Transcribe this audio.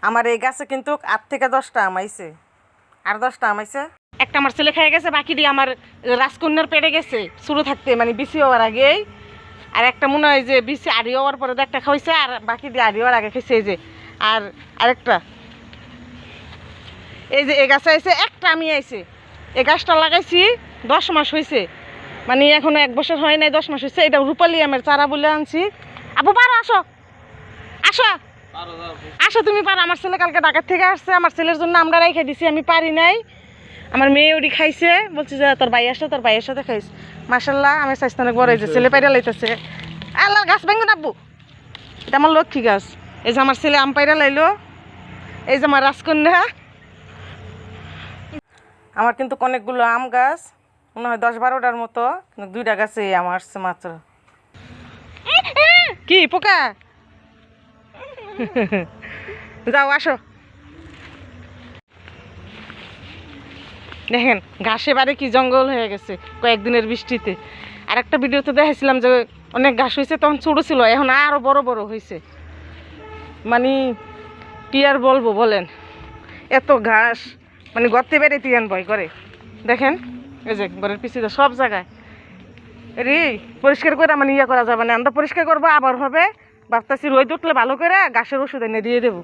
আমার এই গাছে কিন্তু 8 থেকে 10টা আম আইছে, আর 10টা আম আইছে। একটা আমার ছেলে খেয়ে গেছে, বাকি দিয়ে আমার রাজকন্যার পেটে গেছে শুরু থাকতে, মানে বিসি হওয়ার আগেই। আর একটা মনে হয় যে বিসি আড়ি হওয়ার পরে একটা খাইছে, আর বাকি দিয়ে আড়ি হওয়ার আগে খাইছে। এই যে আর আরেকটা এই যে এই গাছে আইছে, একটা আমি আইছে। এই গাছটা লাগাইছি 10 মাস হয়েছে, মানে এখনো 1 বছর হয় নাই, 10 মাস হয়েছে। এটা রূপালি আমের চারা বলে আনছি। আপু পারো, আসো আসো আসো, তুমি পারো। আমার ছেলে কালকে ঢাকা থেকে আসছে, আমার ছেলের জন্য আমরা রেখে দিছি, আমি পারি নাই। আমার মেয়ে ওটি খাইছে, বলছি যে তোর ভাই আসো, তোর ভাইয়ের সাথে খাইস। মাশাল্লাহ আমার স্বাস্থ্য অনেক বড় হয়েছে, ছেলে পাইরা লাইতেছে। আল্লাহ গাছ ভাঙবে না আব্বু, এটা আমার লক্ষ্মী গাছ। এই যে আমার ছেলে আম পাইরা লাইলো, এই যে আমার রাজকন্যা। আমার কিন্তু অনেকগুলো আম গাছ, মনে হয় 10-12টার মতো, কিন্তু 2টা গাছে আম আসছে মাত্র। কি পোকা? যাও আসো। দেখেন ঘাসে বাড়ি কি জঙ্গল হয়ে গেছে কয়েকদিনের বৃষ্টিতে। আর একটা ভিডিওতে দেখাইছিলাম যে অনেক ঘাস হয়েছে, তখন ছোটো ছিল, এখন আরও বড় বড় হয়েছে। মানে কি আর বলবো বলেন, এত ঘাস, মানে গর্তে বেড়ে তিয়ান ভয় করে। দেখেন এই যে ঘরের পিছিয়ে সব জায়গায় রে পরিষ্কার করে মানে ইয়ে করা যাবে না, আমরা পরিষ্কার করবো আবার হবে। ভাবতেছি রোদ উঠলে ভালো করে ঘাসের ওষুধ এনে দিয়ে দেবো।